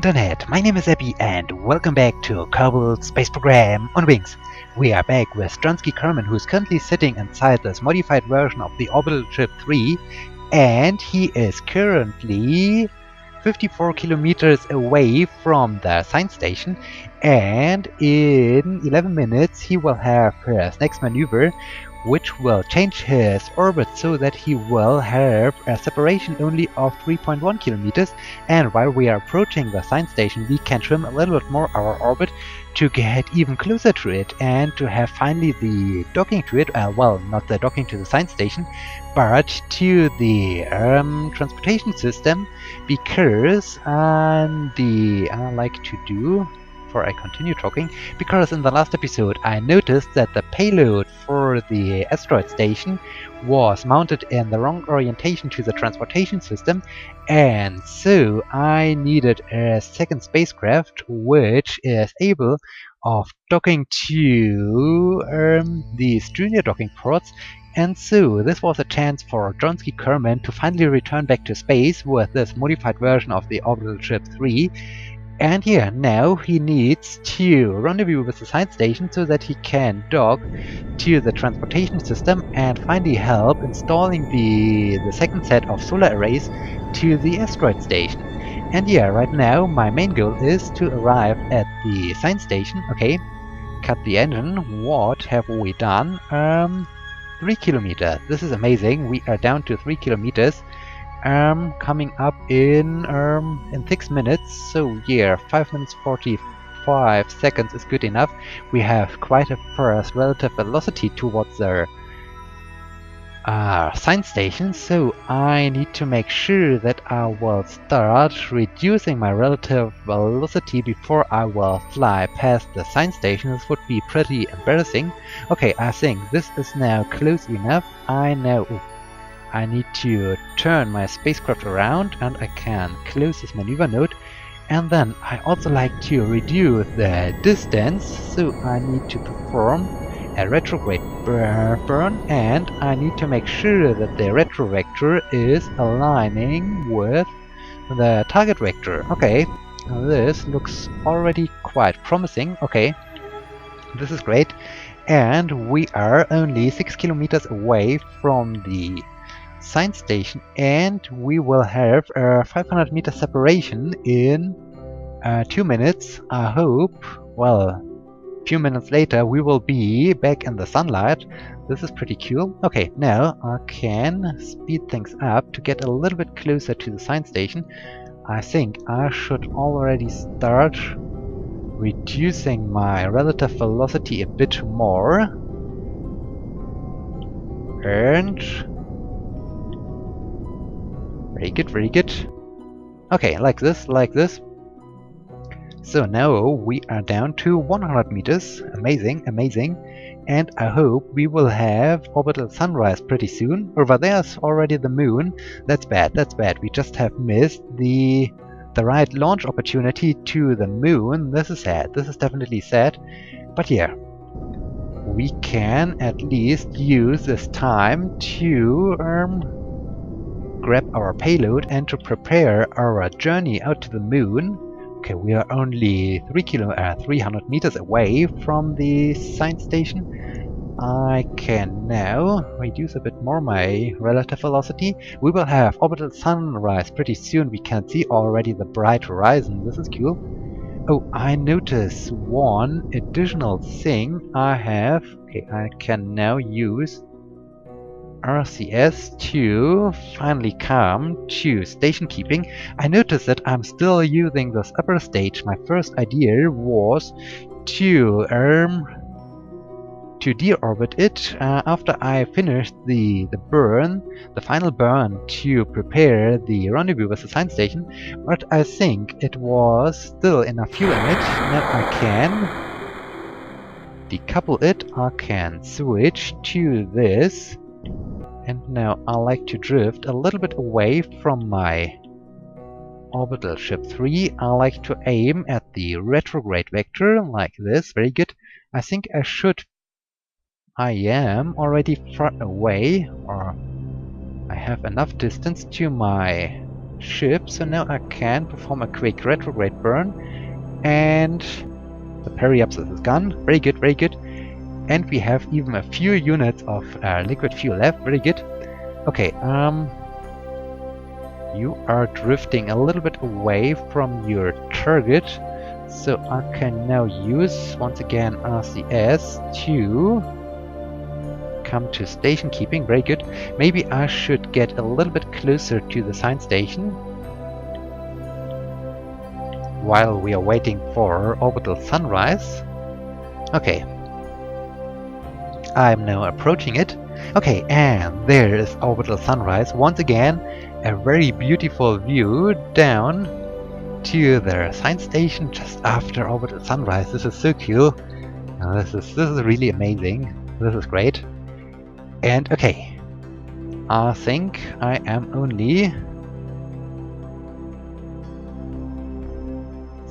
Internet, my name is Abby and welcome back to Kerbal Space Program on Wings. We are back with Johnski who is currently sitting inside this modified version of the orbital ship 3, and he is currently 54 kilometers away from the science station, and in 11 minutes he will have his next maneuver, which will change his orbit so that he will have a separation only of 3.1 kilometers, and while we are approaching the science station we can trim a little bit more our orbit to get even closer to it and to have finally the docking to it, well, not the docking to the science station, but to the transportation system, because I like to do, before I continue talking, because in the last episode I noticed that the payload for the asteroid station was mounted in the wrong orientation to the transportation system, and so I needed a second spacecraft which is able of docking to these junior docking ports. And so this was a chance for Johnski to finally return back to space with this modified version of the orbital ship 3. And yeah, now he needs to rendezvous with the science station so that he can dock to the transportation system and finally help installing the second set of solar arrays to the asteroid station. And yeah, right now my main goal is to arrive at the science station. Okay, cut the engine. What have we done? 3 kilometers. This is amazing. We are down to 3 kilometers. Coming up in 6 minutes, so yeah, 5 minutes 45 seconds is good enough. We have quite a fast relative velocity towards the science station, so I need to make sure that I will start reducing my relative velocity before I will fly past the science station. This would be pretty embarrassing. Okay, I think this is now close enough. I know I need to turn my spacecraft around and I can close this maneuver node, and then I also like to reduce the distance, so I need to perform a retrograde burn, and I need to make sure that the retro vector is aligning with the target vector. Okay, this looks already quite promising. Okay, this is great, and we are only 6 kilometers away from the science station, and we will have a 500 meter separation in 2 minutes. I hope, well, a few minutes later we will be back in the sunlight. This is pretty cool. Okay, now I can speed things up to get a little bit closer to the science station. I think I should already start reducing my relative velocity a bit more, and very good, very good. Okay, like this, like this. So now we are down to 100 meters. Amazing, amazing. And I hope we will have orbital sunrise pretty soon. Over there's already the moon. That's bad, that's bad. We just have missed the right launch opportunity to the moon. This is sad, this is definitely sad. But yeah, we can at least use this time to grab our payload and to prepare our journey out to the moon. Okay, we are only 300 meters away from the science station. I can now reduce a bit more my relative velocity. We will have orbital sunrise pretty soon. We can see already the bright horizon. This is cool. Oh, I notice one additional thing I have. Okay, I can now use RCS to finally come to station keeping. I noticed that I'm still using this upper stage. My first idea was to deorbit it after I finished the final burn to prepare the rendezvous with the science station, but I think it was still in a fuel image. Now I can decouple it, I can switch to this. And now I like to drift a little bit away from my orbital ship 3. I like to aim at the retrograde vector, like this. Very good. I think I am already far away, or I have enough distance to my ship, so now I can perform a quick retrograde burn, and the periapsis is gone. Very good, very good. And we have even a few units of liquid fuel left. Very good. Okay, you are drifting a little bit away from your target, so I can now use once again RCS to come to station keeping. Very good. Maybe I should get a little bit closer to the science station while we are waiting for orbital sunrise. Okay, I'm now approaching it. Okay, and there is orbital sunrise once again. A very beautiful view down to the science station just after orbital sunrise. This is so cool. This is really amazing. This is great. And okay, I think I am only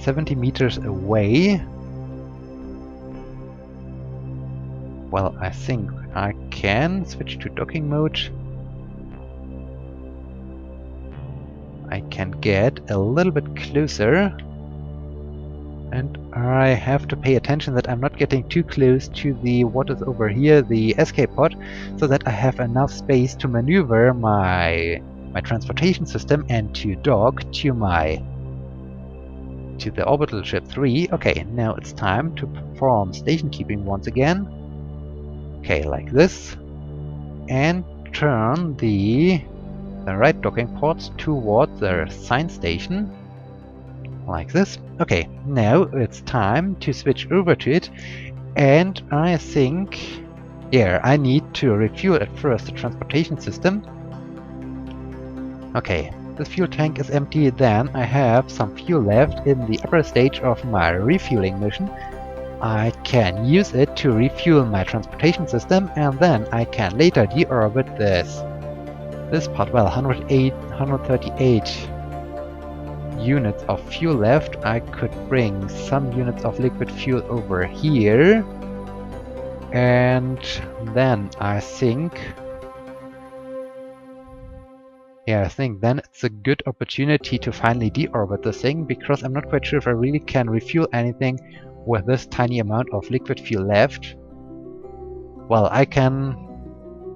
70 meters away. Well, I think I can switch to docking mode. I can get a little bit closer, and I have to pay attention that I'm not getting too close to the what is over here, the escape pod, so that I have enough space to maneuver my transportation system and to dock to the orbital ship 3. Okay, now it's time to perform station keeping once again. Okay, like this, and turn the right docking ports towards the science station, like this. Okay, now it's time to switch over to it, and I think, yeah, I need to refuel at first the transportation system. Okay, the fuel tank is empty, then I have some fuel left in the upper stage of my refueling mission. I can use it to refuel my transportation system, and then I can later deorbit this part. Well, 138 units of fuel left. I could bring some units of liquid fuel over here, and then I think, yeah, I think then it's a good opportunity to finally deorbit this thing, because I'm not quite sure if I really can refuel anything with this tiny amount of liquid fuel left. Well, I can...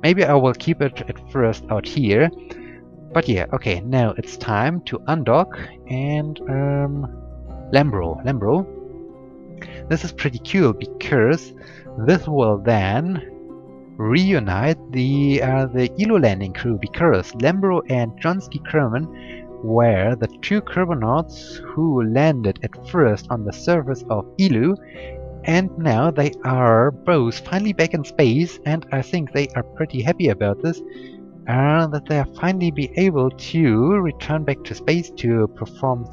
maybe I will keep it at first out here. But yeah, okay, now it's time to undock and Lembro. This is pretty cool because this will then reunite the Ilo landing crew, because Lembro and Johnski were the two carbonauts who landed at first on the surface of Ilo, and now they are both finally back in space, and I think they are pretty happy about this, that they are finally be able to return back to space to perform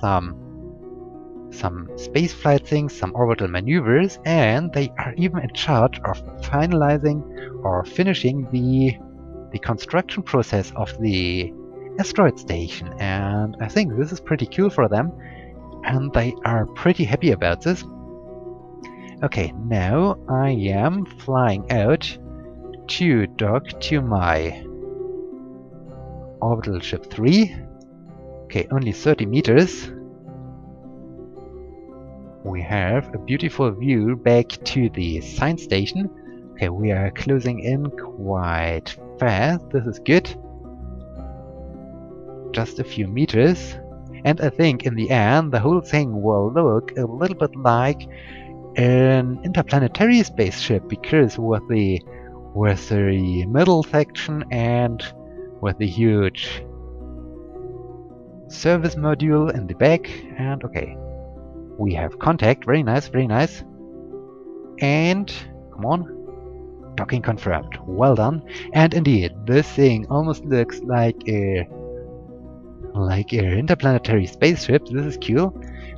some space flight things, some orbital maneuvers, and they are even in charge of finalizing or finishing the construction process of the Asteroid Station, and I think this is pretty cool for them, and they are pretty happy about this. Okay, now I am flying out to dock to my orbital ship 3. Okay, only 30 meters. We have a beautiful view back to the science station. Okay, we are closing in quite fast. This is good. Just a few meters. And I think in the end the whole thing will look a little bit like an interplanetary spaceship, because with the middle section and with the huge service module in the back. And okay, we have contact. Very nice, very nice. And come on, docking confirmed. Well done. And indeed, this thing almost looks like a interplanetary spaceship. This is cool.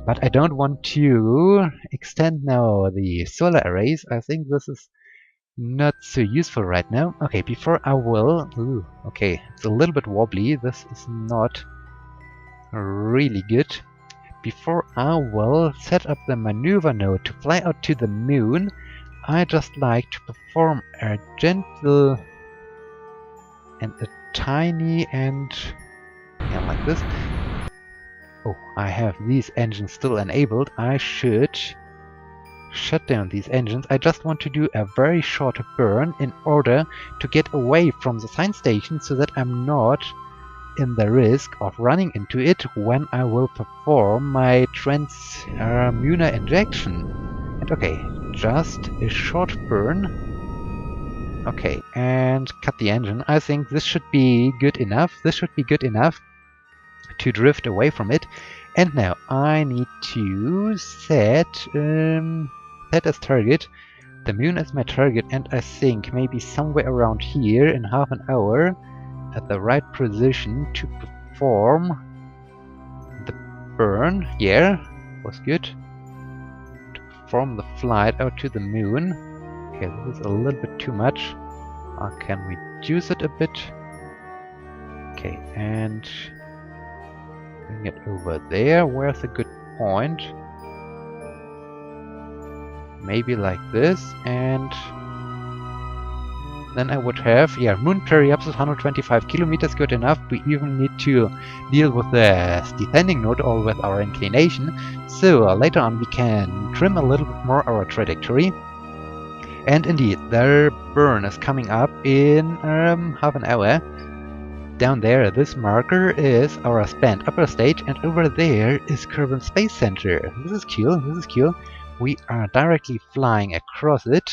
But I don't want to extend now the solar arrays. I think this is not so useful right now. Okay, before I will... Ooh, okay, it's a little bit wobbly. This is not really good. Before I will set up the maneuver node to fly out to the moon, I just like to perform a gentle and a tiny and... yeah, like this. Oh, I have these engines still enabled. I should shut down these engines. I just want to do a very short burn in order to get away from the science station so that I'm not in the risk of running into it when I will perform my transmuner injection. And okay, just a short burn. Okay, and cut the engine. I think this should be good enough. This should be good enough to drift away from it. And now I need to set as target. The moon is my target, and I think maybe somewhere around here in half an hour at the right position to perform the burn. Yeah, was good. To perform the flight out to the moon. Okay, this is a little bit too much. I can reduce it a bit. Okay, and bring it over there. Where's a good point? Maybe like this, and then I would have, yeah, moon periapsis 125 kilometers, good enough. We even need to deal with the descending node or with our inclination. So later on we can trim a little bit more our trajectory. And indeed, their burn is coming up in half an hour. Down there, this marker is our spanned upper stage, and over there is Kerbal Space Center. This is cool, this is cool. We are directly flying across it.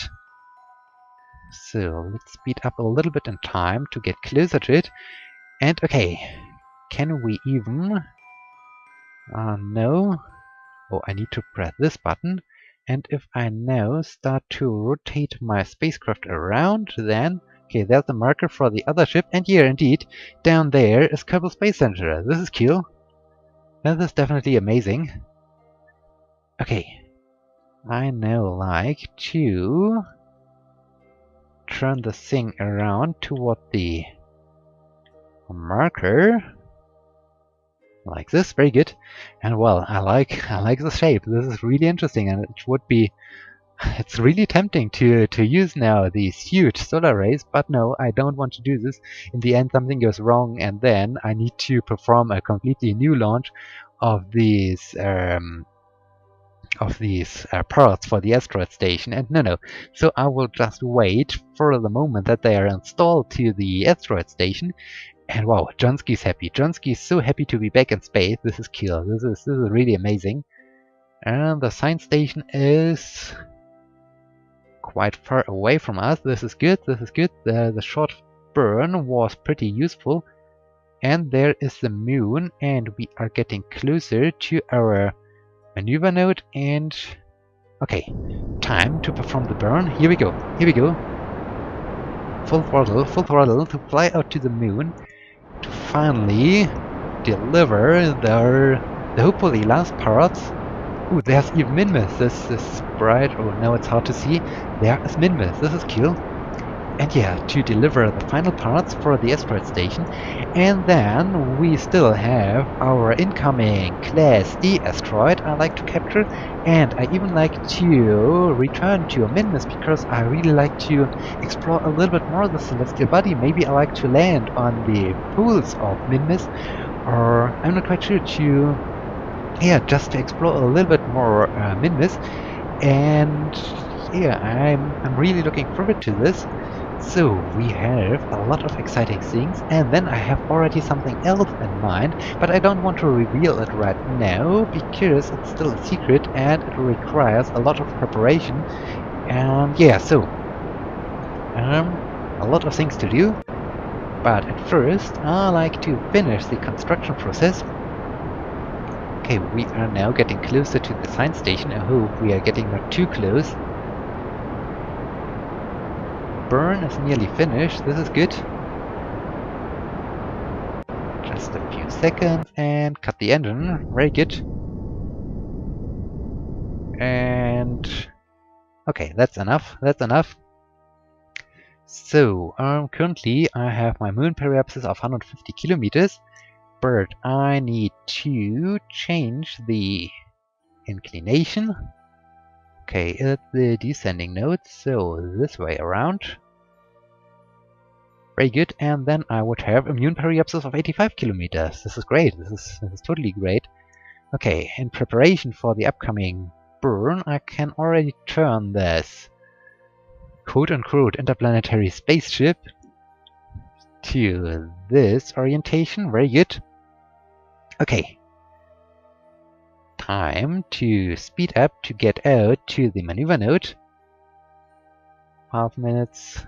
So let's speed up a little bit in time to get closer to it. And okay, can we even... no. Oh, I need to press this button. And if I now start to rotate my spacecraft around, then... Okay, there's the marker for the other ship. And here, indeed, down there is Kerbal Space Center. This is cool. This is definitely amazing. Okay. I now like to turn the thing around toward the marker, like this. Very good. And well, I like the shape. This is really interesting, and it would be, it's really tempting to use now these huge solar rays, but no, I don't want to do this. In the end, something goes wrong, and then I need to perform a completely new launch of these parts for the Asteroid Station, and no. So I will just wait for the moment that they are installed to the Asteroid Station. And wow, Johnski's happy. Johnski is so happy to be back in space. This is cool. This is really amazing. And the science station is quite far away from us. This is good. This is good. The short burn was pretty useful. And there is the moon, and we are getting closer to our maneuver node. And okay, time to perform the burn. Here we go. Here we go. Full throttle to fly out to the moon to finally deliver the hopefully last parts. Ooh, there's even Minmus. This is bright. Oh, now it's hard to see. There is Minmus. This is cool. And yeah, to deliver the final parts for the Asteroid Station. And then we still have our incoming Class D asteroid I like to capture. And I even like to return to Minmus because I really like to explore a little bit more of the celestial body. Maybe I like to land on the poles of Minmus, or I'm not quite sure, to, yeah, just to explore a little bit more Minmus. And yeah, I'm really looking forward to this. So we have a lot of exciting things, and then I have already something else in mind, but I don't want to reveal it right now because it's still a secret and it requires a lot of preparation. And yeah, so a lot of things to do, but at first I like to finish the construction process. Okay, we are now getting closer to the science station. I hope we are getting not too close. Burn is nearly finished. This is good. Just a few seconds and cut the engine. Very good. And okay, that's enough. That's enough. So currently I have my moon periapsis of 150 kilometers, but I need to change the inclination. Okay, it's the descending node, so this way around. Very good, and then I would have a moon periapsis of 85 kilometers. This is great. This is totally great. Okay, in preparation for the upcoming burn, I can already turn this quote-unquote interplanetary spaceship to this orientation. Very good. Okay. Time to speed up to get out to the maneuver node. 5 minutes.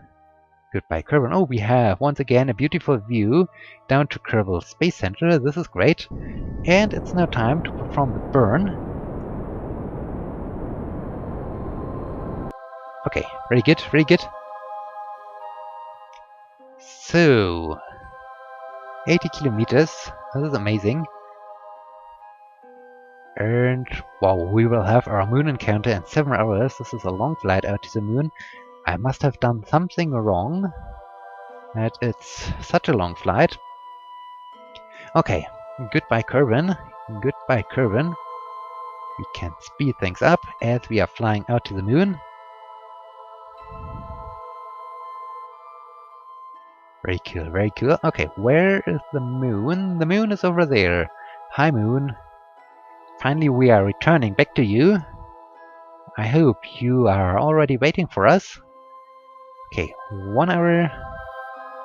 Goodbye, Kerbal. Oh, we have once again a beautiful view down to Kerbal Space Center. This is great. And it's now time to perform the burn. Okay, very good, very good. So, 80 kilometers. This is amazing. And wow, we will have our moon encounter in 7 hours. This is a long flight out to the moon. I must have done something wrong that it's such a long flight. Okay, goodbye Kerbal. Goodbye Kerbal. We can speed things up as we are flying out to the moon. Very cool, very cool. Okay, where is the moon? The moon is over there. Hi moon. Finally we are returning back to you. I hope you are already waiting for us. Okay, 1 hour,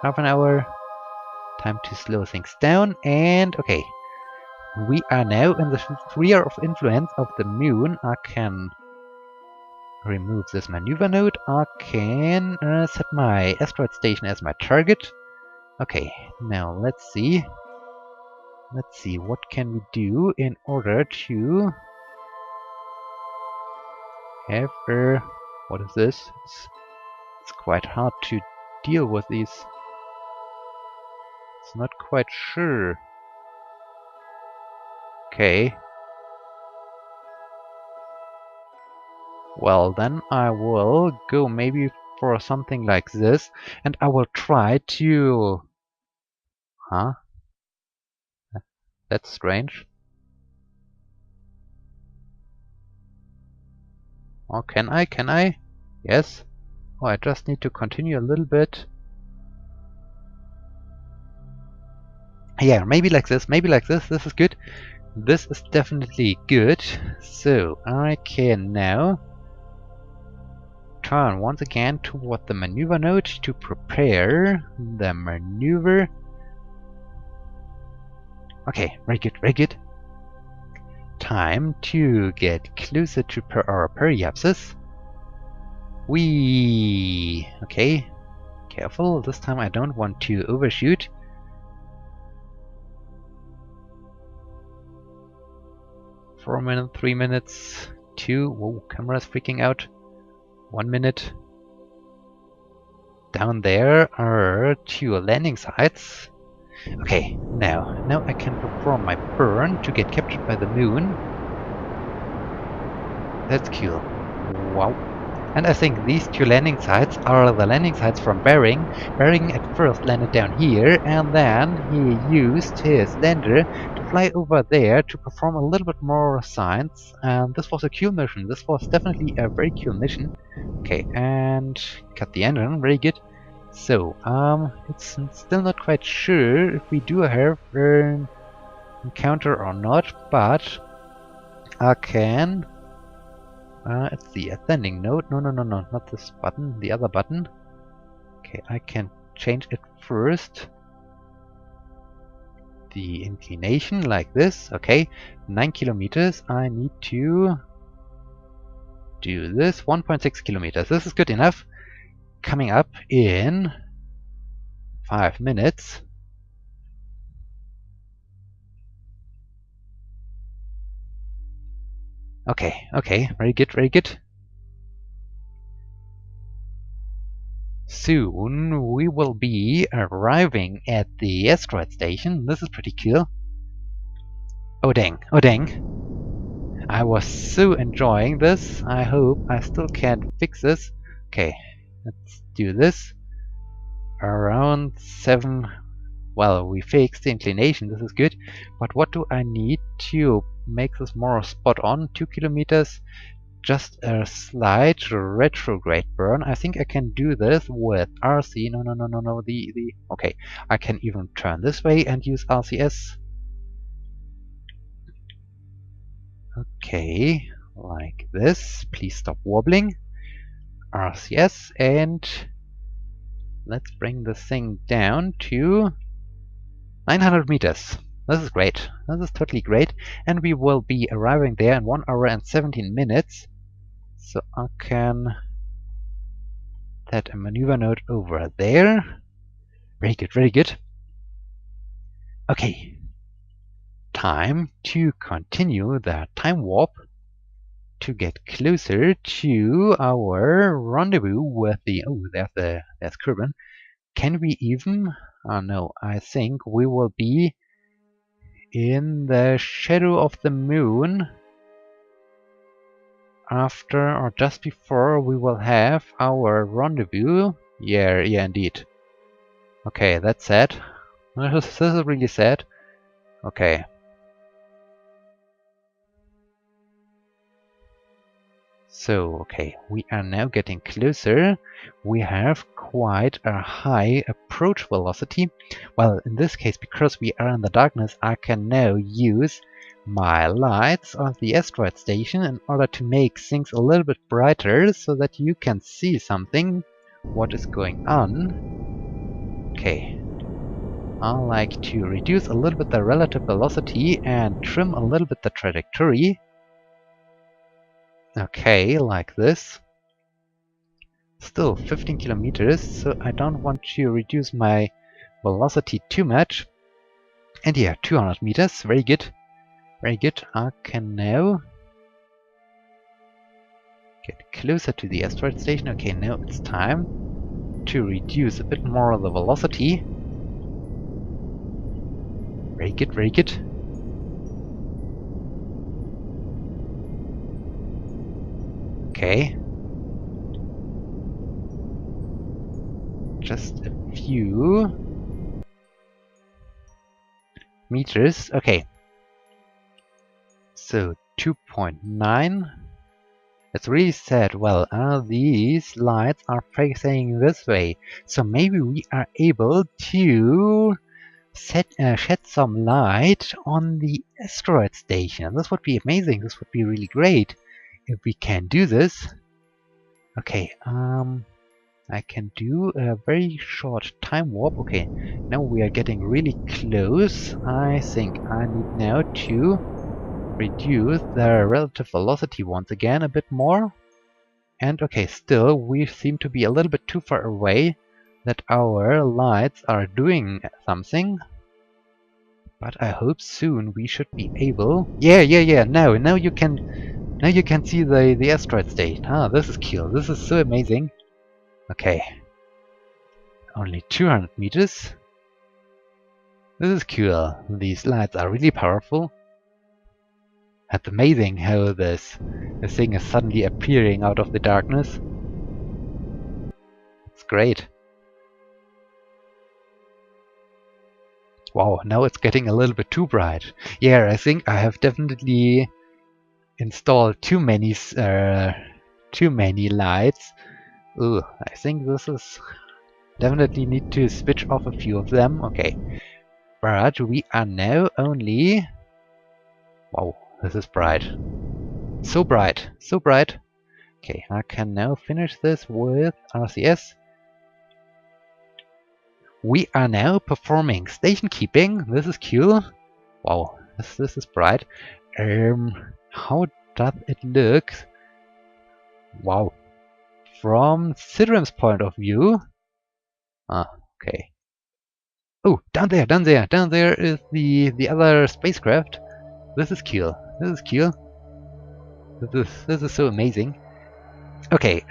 half an hour. Time to slow things down. And okay, we are now in the sphere of influence of the moon. I can remove this maneuver node. I can set my asteroid station as my target. Okay, now let's see. Let's see, what can we do in order to have a... What is this? It's quite hard to deal with these. It's not quite sure. Okay. Well, then I will go maybe for something like this, and I will try to... Huh? That's strange. Oh, can I? Can I? Yes. Oh, I just need to continue a little bit. Yeah, maybe like this, maybe like this. This is good. This is definitely good. So, I can now turn once again toward the maneuver node to prepare the maneuver. Okay, very good, very good. Time to get closer to our periapsis. Okay, careful. This time I don't want to overshoot. Four minutes, 3 minutes, 2. Whoa, camera's freaking out. 1 minute. Down there are 2 landing sites. Okay, now I can perform my burn to get captured by the moon. That's cool. Wow. And I think these 2 landing sites are the landing sites from Bering. Bering at first landed down here, and then he used his lander to fly over there to perform a little bit more science. And this was a cool mission. This was definitely a very cool mission. Okay, and cut the engine. Very good. So, it's still not quite sure if we do have an encounter or not, but I can... it's the ascending node. No, not this button, the other button. Okay, I can change it first. The inclination, like this. Okay, 9 kilometers. I need to do this. 1.6 kilometers. This is good enough. Coming up in 5 minutes. Okay, very good, very good. Soon we will be arriving at the asteroid station. This is pretty cool. Oh dang, oh dang. I was so enjoying this. I hope I still can fix this. Okay, let's do this. Around 7. Well, we fixed the inclination, this is good. But what do I need to make this more spot on? 2 kilometers. Just a slight retrograde burn. I think I can do this with RC. No. Okay, I can even turn this way and use RCS. Okay, like this. Please stop wobbling. RCS, and let's bring this thing down to 900 meters. This is great. This is totally great. And we will be arriving there in 1 hour and 17 minutes. So I can set a maneuver node over there. Very good, very good. Okay. Time to continue the time warp to get closer to our rendezvous with the... Oh, there's Kerbal. Can we even... Oh no, I think we will be in the shadow of the moon after or just before we will have our rendezvous. Yeah, indeed. Okay, that's sad. This is really sad. Okay. So, okay, we are now getting closer. We have quite a high approach velocity. Well, in this case, because we are in the darkness, I can now use my lights on the asteroid station in order to make things a little bit brighter so that you can see something, what is going on. Okay. I like to reduce a little bit the relative velocity and trim a little bit the trajectory. Okay, like this. Still 15 kilometers, so I don't want to reduce my velocity too much. And yeah, 200 meters, very good. Very good. I can now get closer to the asteroid station. Okay, now it's time to reduce a bit more of the velocity. Very good, very good. Okay. Just a few meters. Okay. So 2.9. It's really sad. Well, these lights are facing this way. So maybe we are able to shed some light on the asteroid station. This would be amazing. This would be really great if we can do this. Okay, I can do a very short time warp. Okay, now we are getting really close. I think I need now to reduce the relative velocity once again a bit more. And okay, still we seem to be a little bit too far away that our lights are doing something. But I hope soon we should be able... Yeah, now you can see the asteroid station. Ah, this is cool. This is so amazing. Okay. Only 200 meters. This is cool. These lights are really powerful. It's amazing how this thing is suddenly appearing out of the darkness. It's great. Wow, now it's getting a little bit too bright. Yeah, I think I have definitely installed too many lights. Ooh, I think this is definitely need to switch off a few of them. Okay, but we are now only... Wow, this is bright. So bright, so bright. Okay, I can now finish this with RCS. We are now performing station keeping. This is cool. Wow, this is bright. How does it look? Wow. From Sidram's point of view. Ah, okay. Oh, down there is the other spacecraft. This is cool. This is cool. This is so amazing. Okay,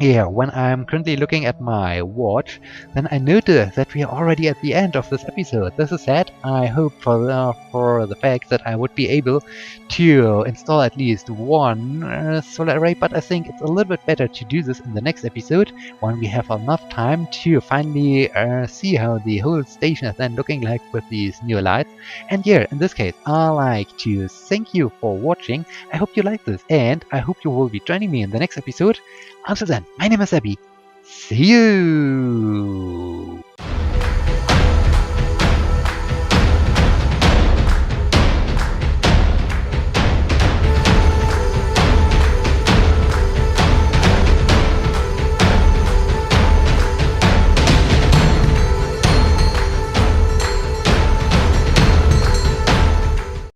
yeah, when I'm currently looking at my watch, then I notice that we are already at the end of this episode. This is sad. I hope for the fact that I would be able to install at least one solar array, but I think it's a little bit better to do this in the next episode when we have enough time to finally see how the whole station is then looking like with these new lights. And yeah, in this case, I like to thank you for watching. I hope you like this, and I hope you will be joining me in the next episode. Until then, my name is Abby. See you!